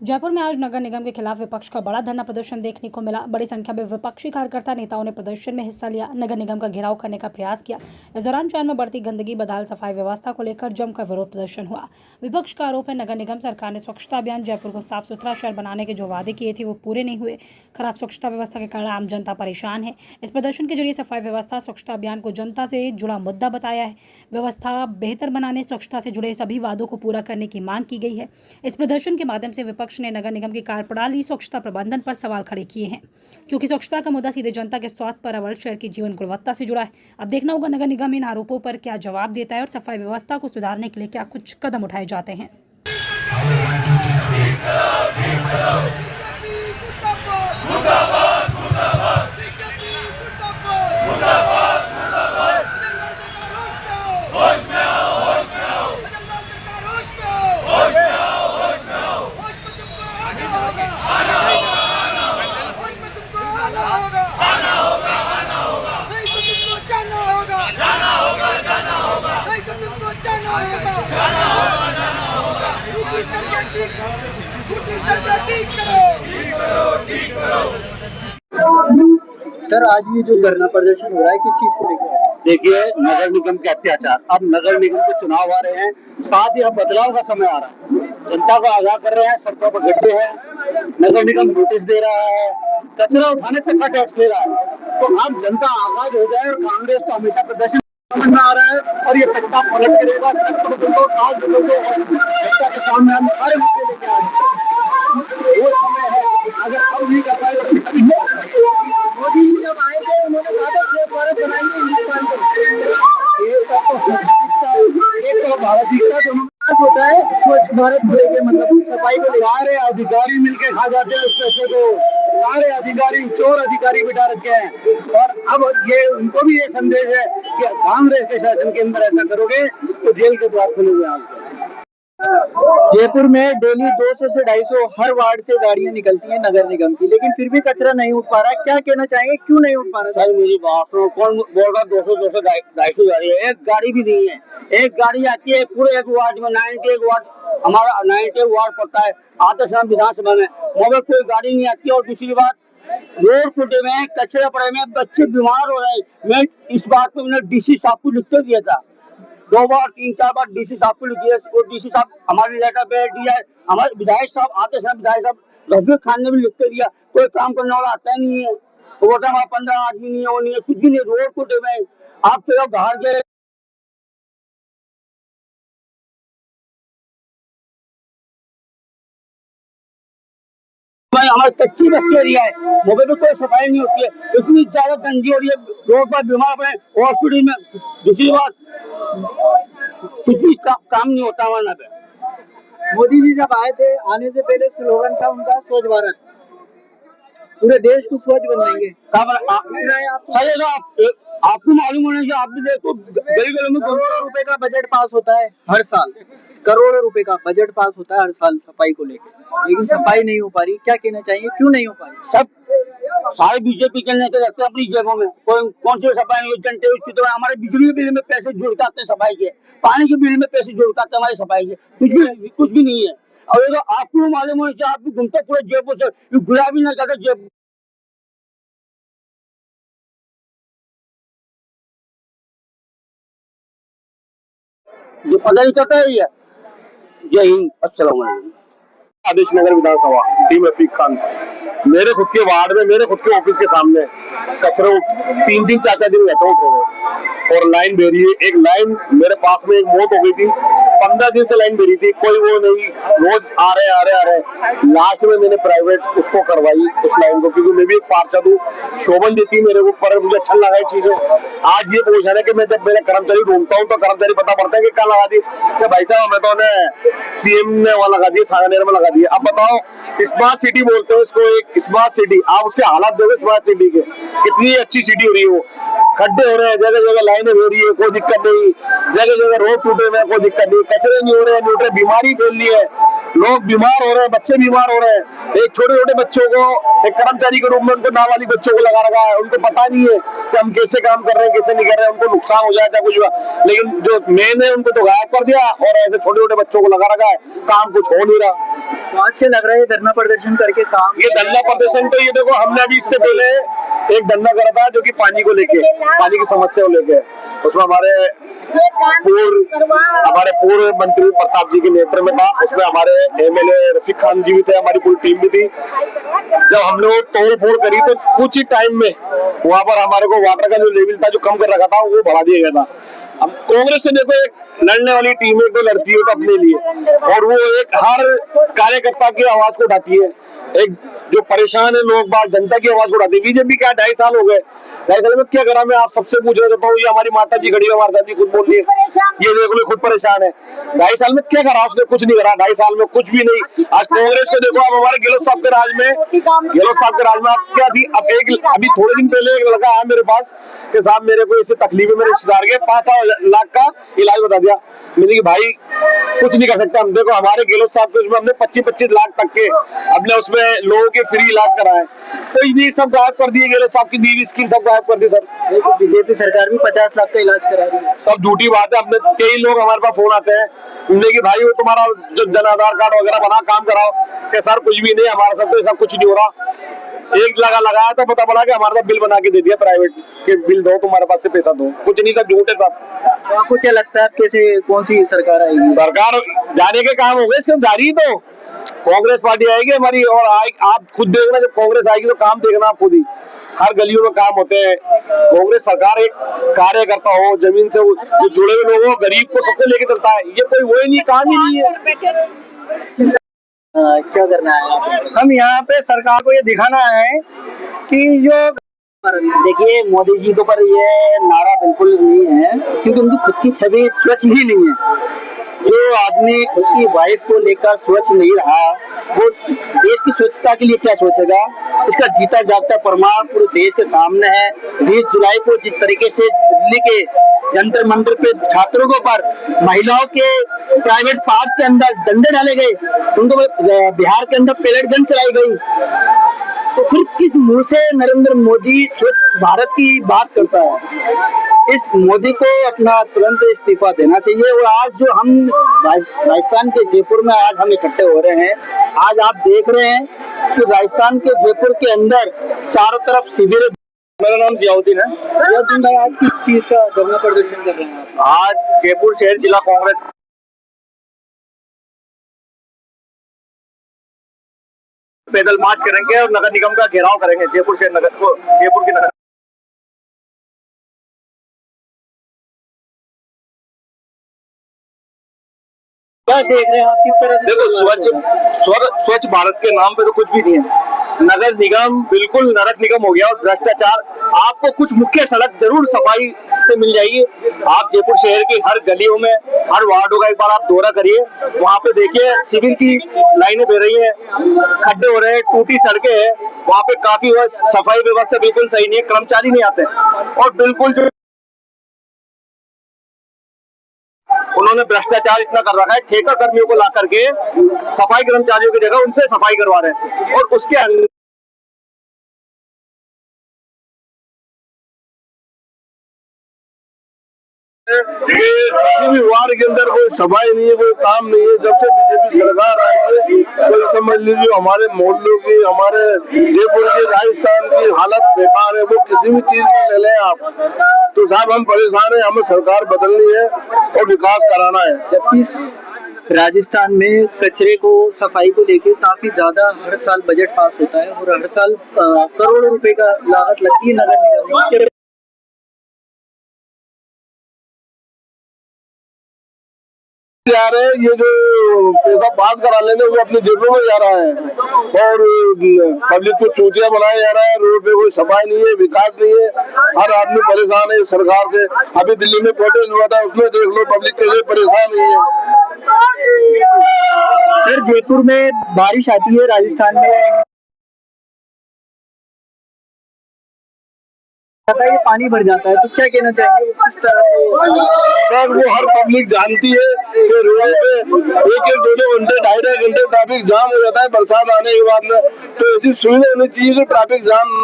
जयपुर में आज नगर निगम के खिलाफ विपक्ष का बड़ा धरना प्रदर्शन देखने को मिला। बड़ी संख्या में विपक्षी कार्यकर्ता नेताओं ने प्रदर्शन में हिस्सा लिया, नगर निगम का घेराव करने का प्रयास किया। इस दौरान शहर में बढ़ती गंदगी, बदहाल सफाई व्यवस्था को लेकर जमकर विरोध प्रदर्शन हुआ। विपक्ष का आरोप है नगर निगम सरकार ने स्वच्छता अभियान जयपुर को साफ सुथरा शहर बनाने के जो वादे किए थे वो पूरे नहीं हुए। खराब स्वच्छता व्यवस्था के कारण आम जनता परेशान है। इस प्रदर्शन के जरिए सफाई व्यवस्था स्वच्छता अभियान को जनता से जुड़ा मुद्दा बताया है। व्यवस्था बेहतर बनाने, स्वच्छता से जुड़े सभी वादों को पूरा करने की मांग की गई है। इस प्रदर्शन के माध्यम से विपक्ष ने नगर निगम की कार्यप्रणाली, स्वच्छता प्रबंधन पर सवाल खड़े किए हैं, क्योंकि स्वच्छता का मुद्दा सीधे जनता के स्वास्थ्य पर अवल शहर की जीवन गुणवत्ता से जुड़ा है। अब देखना होगा नगर निगम इन आरोपों पर क्या जवाब देता है और सफाई व्यवस्था को सुधारने के लिए क्या कुछ कदम उठाए जाते हैं। सर, आज ये जो धरना प्रदर्शन हो रहा है किस चीज को लेकर? देखिए, नगर निगम के अत्याचार, अब नगर निगम के चुनाव आ रहे हैं, साथ ही अब बदलाव का समय आ रहा है। जनता को आगाह कर रहे हैं, सड़कों पर गड्ढे हैं, नगर निगम नोटिस दे रहा है, कचरा उठाने तक का टैक्स ले रहा है। तो अब जनता आगाज हो जाए, और कांग्रेस को हमेशा प्रदर्शन समझ में आ रहा है और ये पट्टा पलट करेगा। जनता के सामने हम सारे मुद्दे लेके आ रहे हैं। वो समय है, अगर अब नहीं कर पाए तो कभी मोदी जी जब आए थे उन्होंने कहा था स्वच्छ भारत बनाएंगे हिंदुस्तान को। एक तो भारत दिखता तो होता है स्वच्छ भारत को लेके, मतलब सफाई को लेकर सारे अधिकारी मिलके खा जाते हैं उस पैसे को। सारे अधिकारी चोर अधिकारी बिठा रखे हैं, और अब ये उनको भी ये संदेश है कि कांग्रेस के शासन के अंदर ऐसा करोगे तो जेल के द्वार खुलेंगे आपके। जयपुर में डेली 200 से 250 हर वार्ड से गाड़ियां निकलती हैं नगर निगम की, लेकिन फिर भी कचरा नहीं उठ पा रहा है। क्या कहना चाहेंगे, क्यों नहीं उठ पा रहा है? मेरी बात सुनो, कौन बोल रहा 200 250 गाड़ी है? एक गाड़ी भी नहीं है। एक गाड़ी आती है पूरे एक वार्ड में, 91 वार्ड हमारा 91 वार्ड पड़ता है आते समय विधानसभा में, मगर कोई गाड़ी नहीं आती। और दूसरी बात, रोड टूटे में, कचरे पड़े में, बच्चे बीमार हो रहे हैं। मैं इस बात को मैंने डीसी साहब को लिख कर दिया था, 2 बार 3-4 बार डीसी साहब को लिखी है। डीसी साहब हमारे लेटर पे दिया है। हमारे विधायक साहब आते समय विधायक साहब रफीक खान ने भी लिख कर दिया, कोई काम करने वाला आता ही नहीं है। वो बोलता हमारा 15 आदमी नहीं है, वो नहीं है, कुछ भी नहीं। रोड टूटे में आप तो बाहर गए, हमारी कच्ची बस्ती एरिया है, मोबाइल पे कोई सफाई नहीं होती है, इतनी ज्यादा गंदी हो रही है, रोड पर बीमार पड़े हॉस्पिटल में। दूसरी बात, कुछ भी काम नहीं होता हमारे यहाँ पे। मोदी जी जब आए थे, आने से पहले स्लोगन था उनका स्वच्छ भारत, पूरे देश को स्वच्छ बनाएंगे। आपको मालूम होने से आप भी देखो, गली में करोड़ों रुपए का बजट पास होता है हर साल, करोड़ों रुपए का बजट पास होता है हर साल सफाई को लेकर, लेकिन सफाई नहीं हो पा रही। क्या कहना चाहिए, क्यों नहीं हो पा रही? सब सारे बीजेपी के नेता रखते हैं अपनी जेबों में, कौन सी सफाई नहीं। जनते हमारे बिजली के बिल में पैसे जुड़काते हैं सफाई के, पानी के बिल में पैसे जुड़काते हैं हमारी सफाई के, कुछ भी नहीं है। और ये तो आपको मालूम होने से आप भी घूमते पूरे जेबों से, गुलाबी नहीं करते जेब। ये पता नहीं करता है। जय हिंद, अस्सलाम वालेकुम। आदेश नगर विधानसभा, टीम रफीक खान। मेरे खुद के वार्ड में, मेरे खुद के ऑफिस के सामने कचरा 3-3 4-4 दिन रहता हूँ, और लाइन दे रही है। एक लाइन मेरे पास में एक मौत हो गई थी, 15 दिन से लाइन दे रही थी, कोई वो नहीं। रोज आ रहे लास्ट में मैंने प्राइवेट उसको करवाई उस लाइन को, क्योंकि मैं भी एक पार्षद हूँ, शोभन देती मेरे को, पर मुझे अच्छा लगा ये चीजें। आज ये पहुंचाने कि मैं जब मेरा कर्मचारी ढूंढता हूँ तो कर्मचारी पता पड़ता है कि कहाँ लगा दी, भाई साहब मैं तो सीएम ने वहां लगा दिया, सांगानेर में लगा दिया। अब बताओ, स्मार्ट सिटी बोलते हैं इसको, एक स्मार्ट सिटी। आप उसके हालात देखो स्मार्ट सिटी के, कितनी अच्छी सिटी हो रही है वो। खड्डे हो रहे हैं, जगह जगह लाइनें हो रही है, कोई दिक्कत नहीं। जगह जगह रोड टूटे हुए, कोई दिक्कत नहीं। कचरे नहीं हो रहे, बीमारी फैल रही है। लोग बीमार हो रहे हैं, बच्चे बीमार हो रहे हैं। एक छोटे छोटे बच्चों को एक कर्मचारी के रूप में उनको नाबालिग बच्चों को लगा रखा है। उनको पता नहीं है कि हम कैसे काम कर रहे हैं, कैसे नहीं कर रहे हैं। उनको नुकसान हो जाता है कुछ, लेकिन जो मेन है उनको तो गायब कर दिया और ऐसे छोटे छोटे बच्चों को लगा रखा है। काम कुछ हो नहीं रहा। आज से लग रहा है धरना प्रदर्शन करके काम, ये धरना प्रदर्शन तो ये देखो, हमने अभी इससे पहले एक धरना करा था जो कि पानी को लेके, पानी की समस्या को लेके। उसमें हमारे पूर्व मंत्री प्रताप जी के नेतृत्व में था। उसमें हमारे एमएलए रफीक खान जी भी थे, हमारी पूरी टीम भी थी। जब हमने वो तोड़ फोड़ करी तो कुछ ही टाइम में वहां पर हमारे को वाटर का जो लेवल था, जो कम कर रखा था, वो बढ़ा दिया गया था। अब कांग्रेस से देखो, एक लड़ने वाली टीम है, तो लड़ती है तो अपने लिए, और वो एक हर कार्यकर्ता की आवाज को उठाती है। एक जो परेशान है लोग बात, जनता की आवाज को उठाती है। बीजेपी क्या 2.5 साल हो गए, 2.5 साल में क्या करा? मैं आप सबसे पूछना चाहता हूँ। ये हमारी माता जी खड़ी है, हमारे दादी खुद बोल रही है, ये देखो मैं खुद परेशान है। 2.5 साल में क्या करा उसने? कुछ नहीं करा। 2.5 साल में कुछ भी नहीं। आज कांग्रेस को देखो, अब हमारे गहलोत साहब के राज में, आप क्या थी? अब अभी थोड़े दिन पहले एक लड़का आया मेरे पास कि साहब मेरे को इससे तकलीफ है, मेरे रिश्तेदार के 5 लाख का इलाज बता दिया। मैंने कि भाई कुछ नहीं कर सकता हम। देखो हमारे गहलोत साहब के उसमें हमने 25-25 लाख तक के अपने उसमें लोगों के फ्री इलाज कराए। तो ये सब गायब कर दिए गहलोत साहब की बीवी स्कीम, सब गायब कर दी सर। बीजेपी सरकार भी 50 लाख का इलाज करा रही है। सब झूठी बात है। अपने कई लोग हमारे पास फोन आते हैं कि भाई वो तुम्हारा जो जन आधार कार्ड वगैरह बना, काम कराओ। कि सर कुछ भी नहीं, हमारे साथ तो ऐसा कुछ नहीं हो रहा। एक लगाया तो पता पड़ा कि हमारे साथ बिल बना के दे दिया प्राइवेट के, बिल दो तुम्हारे पास से पैसा दो। कुछ नहीं, सब झूठ है सब। आपको क्या लगता है कैसे कौन सी सरकार आएगी? सरकार जाने के काम हो गए, इसके जारी तो कांग्रेस पार्टी आएगी हमारी। और आप खुद देखना, जब कांग्रेस आएगी तो काम देखना आप खुद ही। हर गलियों में काम होते हैं। कांग्रेस सरकार एक कार्यकर्ता हो, जमीन से जो जुड़े हुए लोगों, गरीब को सबको लेके चलता है। ये कोई वो ही नहीं, काम ही नहीं है। क्या करना है? हम यहाँ पे सरकार को ये दिखाना है कि जो देखिए मोदी जी के ऊपर ये नारा बिल्कुल नहीं है, क्योंकि उनकी खुद की छवि स्वच्छ ही नहीं है। जो आदमी खुद की वाइफ को लेकर स्वच्छ नहीं रहा, वो देश की स्वच्छता के लिए क्या सोचेगा? इसका जीता जागता प्रमाण पूरे देश के सामने है। 20 जुलाई को जिस तरीके से दिल्ली के जंतर मंतर पे छात्रों के ऊपर, महिलाओं के प्राइवेट पार्क के अंदर डंडे डाले गए, उनको बिहार के अंदर पेलेट गन चलाई गई, तो फिर किस मुंह से नरेंद्र मोदी स्वच्छ भारत की बात करता है? इस मोदी को अपना तुरंत इस्तीफा देना चाहिए। और आज जो हम राजस्थान के जयपुर में आज हम इकट्ठे हो रहे हैं, आज आप देख रहे हैं कि राजस्थान के जयपुर के अंदर चारों तरफ शिविर। मेरा नाम जियाउद्दीन है। जियाउद्दीन भाई, आज किस चीज का धरना प्रदर्शन कर रहे हैं आप? आज जयपुर शहर जिला कांग्रेस पैदल मार्च करेंगे और नगर निगम का घेराव करेंगे। जयपुर शहर नगर को, जयपुर के नगर क्या देख रहे हैं आप, किस तरह से? देखो स्वच्छ भारत के नाम पे तो कुछ भी नहीं है। नगर निगम बिल्कुल नरक निगम हो गया और भ्रष्टाचार। आपको कुछ मुख्य सड़क जरूर सफाई से मिल जाएगी। आप जयपुर शहर की हर गलियों में, हर वार्डों का एक बार आप दौरा करिए, वहाँ पे देखिए शिविर की लाइनें बह रही हैं, खड्डे हो रहे हैं, टूटी सड़कें हैं। वहाँ पे काफी सफाई व्यवस्था बिल्कुल सही नहीं है, कर्मचारी नहीं आते और बिल्कुल जो उन्होंने भ्रष्टाचार इतना कर रखा है, ठेका कर्मियों को ला करके सफाई कर्मचारियों की जगह उनसे सफाई करवा रहे हैं। और उसके किसी भी वार्ड के अंदर कोई सफाई नहीं है, कोई काम नहीं है। जब से बीजेपी सरकार आई है, कोई समझ लीजिए हमारे मोहल्लों की, हमारे जयपुर की, राजस्थान की हालत बेकार है। वो किसी भी चीज में ले लें आप, तो साहब हम परेशान है। हमें सरकार बदलनी है और विकास कराना है। जबकि राजस्थान में कचरे को, सफाई को लेके काफी ज्यादा हर साल बजट पास होता है और हर साल करोड़ों रुपए का लागत लगती है नगर निगम के। जा रहे हैं, ये जो पैसा पास करा लेने वो अपनी जेबों में जा रहा है और पब्लिक को चूतिया बनाया जा रहा है। रोड पे कोई सफाई नहीं है, विकास नहीं है, हर आदमी परेशान है सरकार से। अभी दिल्ली में प्रोटेस्ट हुआ था, उसमें देख लो पब्लिक कैसे परेशान हुई है। सर, जयपुर में बारिश आती है, राजस्थान में जाता है कि पानी भर जाता है, तो क्या कहना चाहेंगे वो किस तरह से? सर वो हर पब्लिक जानती है कि रोड पे एक एक 2-2 घंटे 2.5 घंटे ट्रैफिक जाम हो जाता है बरसात आने के बाद में। तो ऐसी सुविधा होनी चाहिए कि ट्रैफिक जाम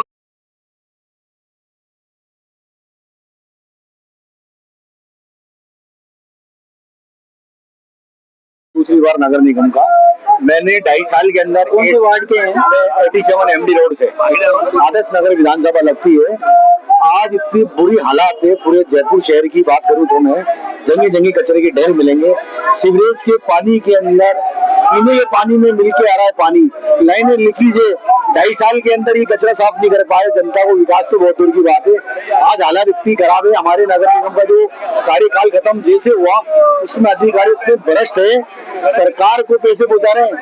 दूसरी बार नगर निगम का मैंने 2.5 साल के अंदर कौन से वार्ड के हैं? 87 MD रोड से आदर्श नगर विधानसभा लगती है। आज इतनी बुरी हालात है पूरे जयपुर शहर की बात करूं तो मैं जगह जगह कचरे के ढेर मिलेंगे। सीवरेज के पानी के अंदर पीने के पानी में मिलके आ रहा है पानी, लाइनें लीकेज है। 2.5 साल के अंदर ये कचरा साफ नहीं कर पाए जनता को, विकास तो बहुत दूर की बात है। आज हालात इतनी खराब है। हमारे नगर निगम का जो कार्यकाल खत्म जैसे हुआ उसमें अधिकारी इतने भ्रष्ट है, सरकार को पैसे पहुंचा रहे हैं।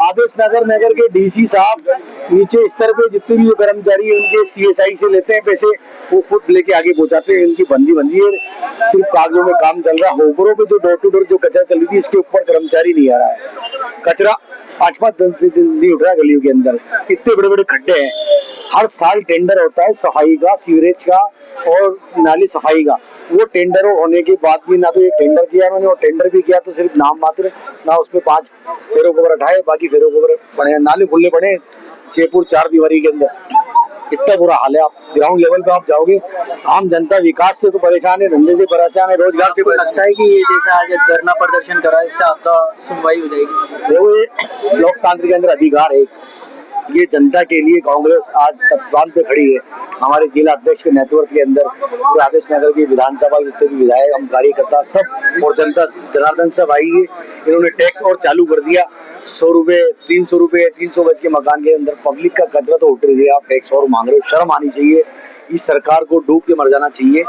आदर्श नगर के डीसी साहब नीचे स्तर पे जितने भी कर्मचारी है उनके CSI से लेते हैं पैसे, वो खुद लेके आगे पहुंचाते हैं। उनकी बंदी है, सिर्फ कागजों में काम चल रहा है। होकरों पे जो डोर टू डोर जो कचरा चल रही थी इसके ऊपर कर्मचारी नहीं आ रहा है। कचरा 5-5 दिन नहीं उठ रहा है गलियों के अंदर, इतने बड़े बड़े खड्डे हैं। हर साल टेंडर होता है सफाई का, सीवरेज का और नाली सफाई का। वो टेंडर होने के बाद भी ना तो ये टेंडर किया उन्होंने, और टेंडर भी किया तो सिर्फ नाम मात्र, ना उसमें 5 फेरो गोबर हटाए, बाकी फेरो गोबर पड़े, नाले खुले पड़े जयपुर 4 दीवारी के अंदर। इतना बुरा हाल है। आप ग्राउंड लेवल पे आप जाओगे, आम जनता विकास से तो परेशान है, धंधे से परेशान है, रोजगार से आपको लगता है कि ये जैसा आज धरना प्रदर्शन करा है इससे आपका सुनवाई हो जाएगी? देखो ये लोकतंत्र के अंदर अधिकार है, ये जनता के लिए कांग्रेस आज तत्वान पे खड़ी है। हमारे जिला अध्यक्ष के नेतृत्व के अंदर तो आदर्श नगर की विधानसभा जितने भी विधायक हम कार्यकर्ता सब और जनता जनार्दन सब आई है। इन्होंने टैक्स और चालू कर दिया, 100 रुपए 300 रुपए 300 गज के मकान के अंदर पब्लिक का कचरा तो उठ रही है, आप टैक्स और मांग रहे हो। शर्म आनी चाहिए, इस सरकार को डूब के मर जाना चाहिए।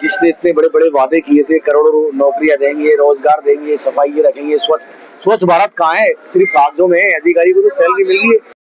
जिसने इतने बड़े बड़े वादे किए थे, करोड़ों नौकरियां देंगे, रोजगार देंगे, सफाई रखेंगे, स्वच्छ भारत कहाँ है? सिर्फ कागजों में। अधिकारी को तो सैलरी मिल रही है।